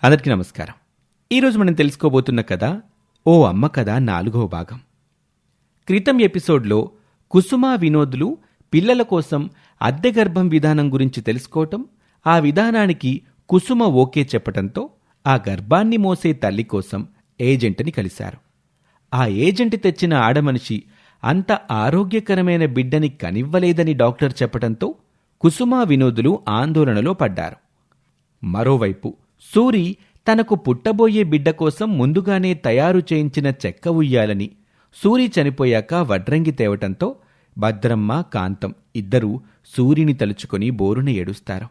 అందరికీ నమస్కారం. ఈరోజు మనం తెలుసుకోబోతున్న కథ ఓ అమ్మ కథ 4వ భాగం. క్రితం ఎపిసోడ్లో కుసుమ, వినోద్లు పిల్లల కోసం అద్దె గర్భం విధానం గురించి తెలుసుకోవటం, ఆ విధానానికి కుసుమ ఓకే చెప్పటంతో ఆ గర్భాన్ని మోసే తల్లి కోసం ఏజెంట్ని కలిశారు. ఆ ఏజెంట్ తెచ్చిన ఆడమనిషి అంత ఆరోగ్యకరమైన బిడ్డని కనివ్వలేదని డాక్టర్ చెప్పటంతో కుసుమ, వినోద్లు ఆందోళనలో పడ్డారు. మరోవైపు సూరి తనకు పుట్టబోయే బిడ్డ కోసం ముందుగానే తయారు చేయించిన చెక్క ఉయ్యాలని సూరి చనిపోయాక వడ్రంగి తేవటంతో భద్రమ్మ, కాంతం ఇద్దరూ సూరిని తలుచుకొని బోరున ఏడుస్తారు.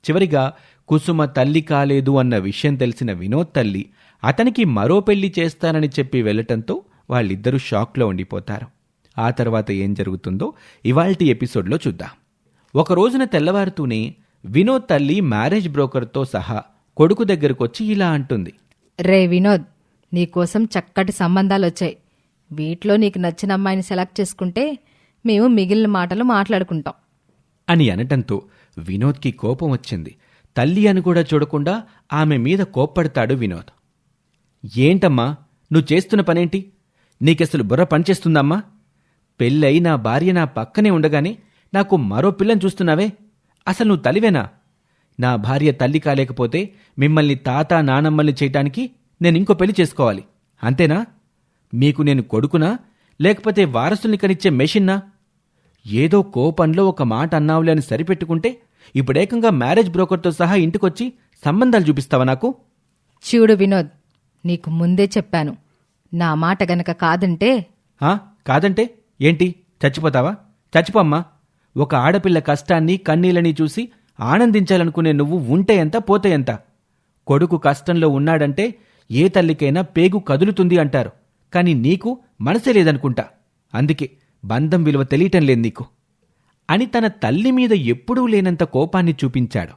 చివరిగా కుసుమ తల్లి కాలేదు అన్న విషయం తెలిసిన వినోద్ తల్లి అతనికి మరో పెళ్లి చేస్తానని చెప్పి వెళ్లటంతో వాళ్ళిద్దరూ షాక్లో ఉండిపోతారు. ఆ తర్వాత ఏం జరుగుతుందో ఇవాల్టి ఎపిసోడ్లో చూద్దాం. ఒక రోజున తెల్లవారుతూనే వినోద్ తల్లి మ్యారేజ్ బ్రోకర్తో సహా కొడుకు దగ్గరకొచ్చి ఇలా అంటుంది. రే వినోద్, నీకోసం చక్కటి సంబంధాలొచ్చాయి. వీటిలో నీకు నచ్చిన అమ్మాయిని సెలెక్ట్ చేసుకుంటే మేము మిగిలిన మాటలు మాట్లాడుకుంటాం అని అనటంతో వినోద్కి కోపం వచ్చింది. తల్లి అని కూడా చూడకుండా ఆమె మీద కోప్పడతాడు వినోద్. ఏంటమ్మా నువ్వు చేస్తున్న పనేంటి? నీకసలు బుర్ర పనిచేస్తుందమ్మా? పెళ్ళై నా భార్య నా పక్కనే ఉండగానే నాకు మరో పిల్లని చూస్తున్నావే? అసలు నువ్వు తల్లివేనా? నా భార్య తల్లి కాలేకపోతే మిమ్మల్ని తాత, నానమ్మల్ని చేయటానికి నేను ఇంకో పెళ్లి చేసుకోవాలి, అంతేనా? మీకు నేను కొడుకునా లేకపోతే వారసుల్ని కనిచ్చే మెషిన్నా? ఏదో కోపంలో ఒక మాట అన్నావులే అని సరిపెట్టుకుంటే ఇప్పుడేకంగా మ్యారేజ్ బ్రోకర్తో సహా ఇంటికొచ్చి సంబంధాలు చూపిస్తావా నాకు? చూడు వినోద్, నీకు ముందే చెప్పాను, నా మాట గనక కాదంటే. కాదంటే ఏంటి? చచ్చిపోతావా? చచ్చిపోమ్మా. ఒక ఆడపిల్ల కష్టాన్ని, కన్నీళ్ళని చూసి ఆనందించాలనుకునే నువ్వు ఉంటే ఎంత, పోతే ఎంత? కొడుకు కష్టంలో ఉన్నాడంటే ఏ తల్లికైనా పేగు కదులుతుంది అంటారు. కాని నీకు మనసే లేదనుకుంటా. అందుకే బంధం విలువ తెలియటం లేదు నీకు అని తన తల్లి మీద ఎప్పుడూ లేనంత కోపాన్ని చూపించాడు.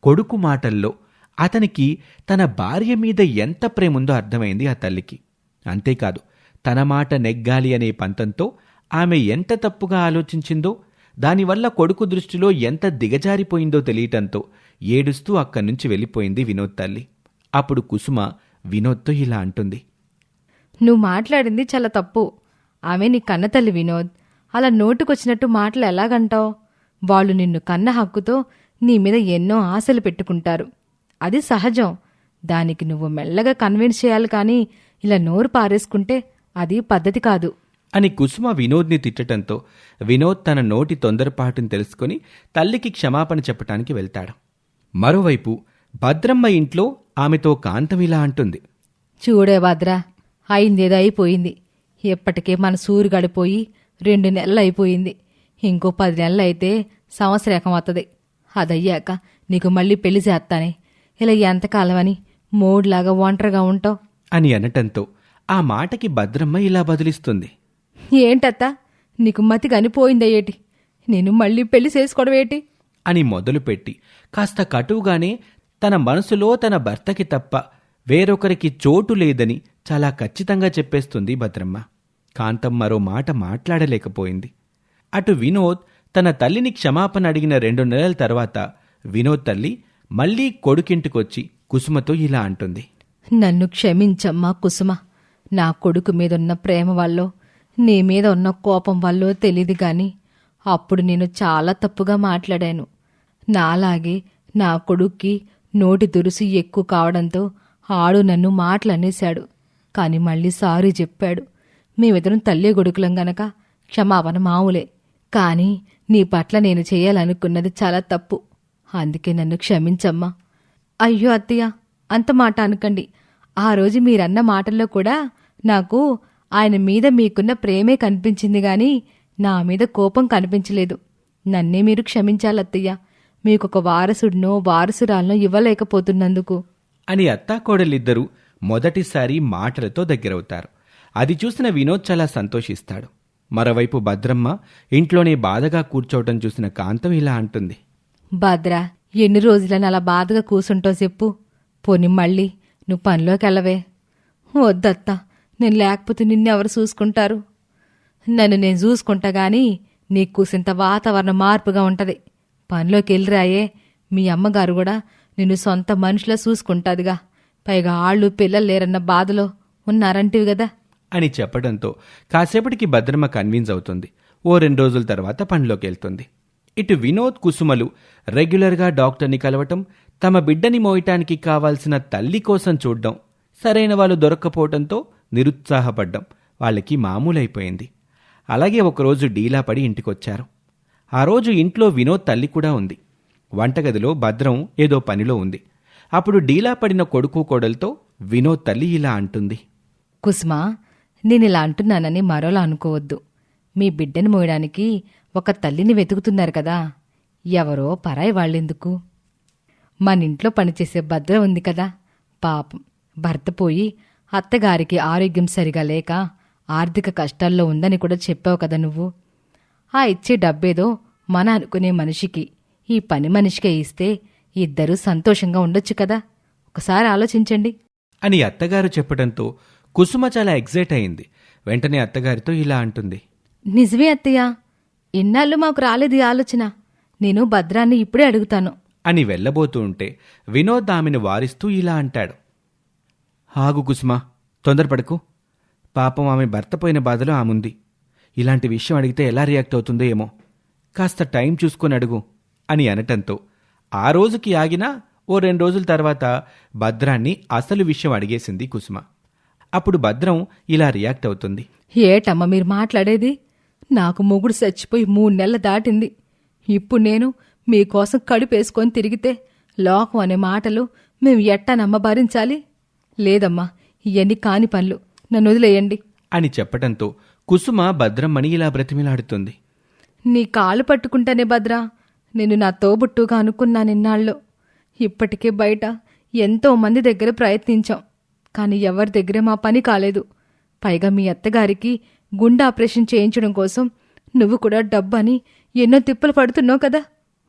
కొడుకు మాటల్లో అతనికి తన భార్య మీద ఎంత ప్రేముందో అర్థమైంది ఆ తల్లికి. అంతేకాదు, తన మాట నెగ్గాలి అనే పంతంతో ఆమె ఎంత తప్పుగా ఆలోచించిందో, దానివల్ల కొడుకు దృష్టిలో ఎంత దిగజారిపోయిందో తెలియటంతో ఏడుస్తూ అక్కడ్నుంచి వెళ్ళిపోయింది వినోద్ తల్లి. అప్పుడు కుసుమ వినోద్తో ఇలా అంటుంది. నువ్వు మాట్లాడింది చాలా తప్పు. ఆమె నీ కన్నతల్లి వినోద్. అలా నోటుకొచ్చినట్టు మాటలు ఎలాగంటావు? వాళ్ళు నిన్ను కన్న హక్కుతో నీ మీద ఎన్నో ఆశలు పెట్టుకుంటారు. అది సహజం. దానికి నువ్వు మెల్లగా కన్విన్స్ చేయాలి, కానీ ఇలా నోరు పారేసుకుంటే అది పద్ధతి కాదు అని కుసుమ వినోద్ని తిట్టటంతో వినోద్ తన నోటి తొందరపాటుని తెలుసుకుని తల్లికి క్షమాపణ చెప్పటానికి వెళ్తాడు. మరోవైపు భద్రమ్మ ఇంట్లో ఆమెతో కాంతం ఇలా అంటుంది. చూడే భద్ర, అయిందేదో అయిపోయింది. ఎప్పటికే మన సూరు గడిపోయి 2 నెలలు అయిపోయింది. ఇంకో 10 నెలలైతే సంవత్సరం వస్తుంది. అదయ్యాక నీకు మళ్ళీ పెళ్లి చేస్తానే. ఇలా ఎంతకాలమని మోడ్లాగా ఒంటరిగా ఉంటావు అని అనటంతో ఆ మాటకి భద్రమ్మ ఇలా బదులిస్తుంది. ఏంటత్తా, నీకు మతి కనిపోయిందయ్యేటి? నేను మళ్ళీ పెళ్లి చేసుకోవడం ఏంటి అని మొదలుపెట్టి కాస్త కటువుగానే తన మనసులో తన భర్తకి తప్ప వేరొకరికి చోటు లేదని చాలా ఖచ్చితంగా చెప్పేస్తుంది భద్రమ్మ. కాంతం మరో మాట మాట్లాడలేకపోయింది. అటు వినోద్ తన తల్లిని క్షమాపణ అడిగిన 2 నెలల తర్వాత వినోద్ తల్లి మళ్లీ కొడుకింటికొచ్చి కుసుమతో ఇలా అంటుంది. నన్ను క్షమించమ్మా కుసుమ. నా కొడుకు మీదున్న ప్రేమ వల్లో, నీ మీద ఉన్న కోపం వల్లో తెలీదు గాని అప్పుడు నేను చాలా తప్పుగా మాట్లాడాను. నాలాగే నా కొడుక్కి నోటి దురుసు ఎక్కువ కావడంతో ఆడు నన్ను మాటలనేశాడు. కాని మళ్ళీ సారీ చెప్పాడు. మేమిద్దరం తల్లి కొడుకులం గనక క్షమాపణ మామూలే. కాని నీ పట్ల నేను చేయాలనుకున్నది చాలా తప్పు. అందుకే నన్ను క్షమించమ్మా. అయ్యో అత్తయ్య, అంత మాట అనకండి. ఆ రోజు మీరన్న మాటల్లో కూడా నాకు ఆయన మీద మీకున్న ప్రేమే కనిపించింది గాని నా మీద కోపం కనిపించలేదు. నన్నే మీరు క్షమించాలత్తయ్య. మీకొక వారసుడినో వారసురాలనో ఇవ్వలేకపోతున్నందుకు అని అత్తాకోడలిద్దరూ మొదటిసారి మాటలతో దగ్గరవుతారు. అది చూసిన వినోద్ చాలా సంతోషిస్తాడు. మరోవైపు భద్రమ్మ ఇంట్లోనే బాధగా కూర్చోవటం చూసిన కాంతం ఇలా అంటుంది. భద్ర, ఎన్ని రోజులని అలా బాధగా కూసుంటావు చెప్పు. పోని మళ్ళీ నువ్వు పనిలోకెళ్ళవే. వద్దత్తా, నేను లేకపోతే నిన్నెవరు చూసుకుంటారు? నన్ను నేను చూసుకుంటా గాని నీకు కూసింత వాతావరణం మార్పుగా ఉంటది. పనిలోకి వెళ్ళిరాయే, మీ అమ్మగారు కూడా నిన్ను సొంత మనుషులా చూసుకుంటాదిగా. పైగా ఆళ్ళు పిల్లలు లేరన్న బాధలో ఉన్నారంటివి గదా. అని చెప్పడంతో కాసేపటికి భద్రమ్మ కన్విన్స్ అవుతుంది. ఓ 2 రోజుల తర్వాత పనిలోకి వెళ్తుంది. ఇటు వినోద్, కుసుమలు రెగ్యులర్గా డాక్టర్ని కలవటం, తమ బిడ్డని మోయటానికి కావాల్సిన తల్లి కోసం చూడ్డం, సరైన వాళ్ళు దొరక్కపోవడంతో నిరుత్సాహపడ్డం వాళ్ళకి మామూలైపోయింది. అలాగే ఒకరోజు డీలాపడి ఇంటికొచ్చారు. ఆ రోజు ఇంట్లో వినోద్ తల్లి కూడా ఉంది. వంటగదిలో భద్రం ఏదో పనిలో ఉంది. అప్పుడు డీలా పడిన కొడుకు కోడలతో వినోద్ తల్లి ఇలా అంటుంది. కుసుమా, నేనిలా అంటున్నానని మరోలా అనుకోవద్దు. మీ బిడ్డను మోయడానికి ఒక తల్లిని వెతుకుతున్నారు కదా, ఎవరో పరాయి వాళ్ళెందుకు? మనింట్లో పనిచేసే భద్ర ఉంది కదా, పాపం భర్త పోయి అత్తగారికి ఆరోగ్యం సరిగా లేక ఆర్థిక కష్టాల్లో ఉందని కూడా చెప్పావు కదా నువ్వు. ఆ ఇచ్చే డబ్బేదో మన అనుకునే మనిషికి, ఈ పని మనిషికే ఇస్తే ఇద్దరూ సంతోషంగా ఉండొచ్చు కదా. ఒకసారి ఆలోచించండి అని అత్తగారు చెప్పడంతో కుసుమ చాలా ఎగ్జైట్ అయింది. వెంటనే అత్తగారితో ఇలా అంటుంది. నిజమే అత్తయ్య, ఇన్నాళ్ళు మాకు రాలేదు ఈ ఆలోచన. నేను భద్రాన్ని ఇప్పుడే అడుగుతాను అని వెళ్ళబోతూ ఉంటే వినోద్ ఆమెను వారిస్తూ ఇలా అంటాడు. ఆగు కుసుమ, తొందరపడకు. పాపం ఆమె భర్త పోయిన బాధలో ఆముంది. ఇలాంటి విషయం అడిగితే ఎలా రియాక్ట్ అవుతుందో ఏమో, కాస్త టైం చూసుకొని అడుగు అని అనటంతో ఆ రోజుకి ఆగినా ఓ 2 రోజుల తర్వాత భద్రాన్ని అసలు విషయం అడిగేసింది కుసుమ. అప్పుడు భద్రం ఇలా రియాక్ట్ అవుతుంది. ఏటమ్మ మీరు మాట్లాడేది? నాకు మొగుడు చచ్చిపోయి 3 నెలలు దాటింది. ఇప్పుడు నేను మీకోసం కడుపేసుకొని తిరిగితే లోకం అనే మాటలు మేము ఎట్టానమ్మ భరించాలి? లేదమ్మా, ఇవన్నీ కాని పనులు, నన్ను వదిలేయండి అని చెప్పటంతో కుసుమ భద్రమ్మని ఇలా బ్రతిమిలాడుతుంది. నీ కాళ్ళు పట్టుకుంటానే భద్రా, నేను నా తోబుట్టుగా అనుకున్నానిన్నాళ్ళు. ఇప్పటికే బయట ఎంతో మంది దగ్గర ప్రయత్నించాం, కానీ ఎవరి దగ్గర మా పని కాలేదు. పైగా మీ అత్తగారికి గుండె ఆపరేషన్ చేయించడం కోసం నువ్వు కూడా డబ్బని ఎన్నో తిప్పలు పడుతున్నావు కదా.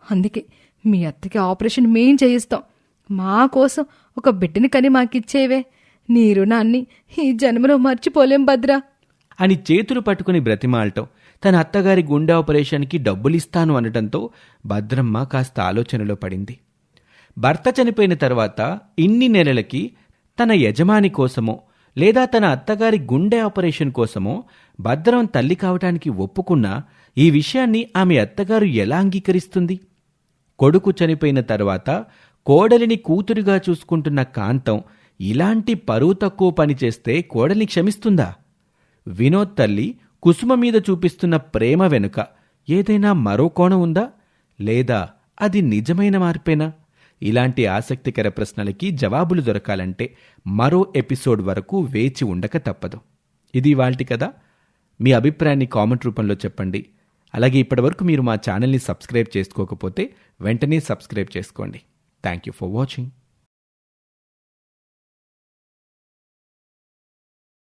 అందుకే మీ అత్తకి ఆపరేషన్ మేం చేయిస్తాం. మా కోసం ఒక బిడ్డని కని మాకిచ్చేవే. నీ రుణాన్ని ఈ జన్మలో మర్చిపోలేం భద్రా అని చేతులు పట్టుకుని బ్రతిమాలటం, తన అత్తగారి గుండె ఆపరేషన్కి డబ్బులిస్తాను అనటంతో భద్రమ్మ కాస్త ఆలోచనలో పడింది. భర్త చనిపోయిన తర్వాత ఇన్ని నెలలకి తన యజమాని కోసమో లేదా తన అత్తగారి గుండె ఆపరేషన్ కోసమో భద్రం తల్లి కావటానికి ఒప్పుకున్నా ఈ విషయాన్ని ఆమె అత్తగారు ఎలా అంగీకరిస్తుంది? కొడుకు చనిపోయిన తర్వాత కోడలిని కూతురుగా చూసుకుంటున్న కాంతం ఇలాంటి పరువు తక్కువ పని చేస్తే కోడలిని క్షమిస్తుందా? వినోద్ తల్లి కుసుమ మీద చూపిస్తున్న ప్రేమ వెనుక ఏదైనా మరో కోణం ఉందా, లేదా అది నిజమైన మార్పేనా? ఇలాంటి ఆసక్తికర ప్రశ్నలకి జవాబులు దొరకాలంటే మరో ఎపిసోడ్ వరకు వేచి ఉండక తప్పదు. ఇది ఇవాల్టి కథ. మీ అభిప్రాయాన్ని కామెంట్ రూపంలో చెప్పండి. అలాగే ఇప్పటివరకు మీరు మా ఛానల్ని సబ్స్క్రైబ్ చేసుకోకపోతే వెంటనే సబ్స్క్రైబ్ చేసుకోండి. Thank you for watching.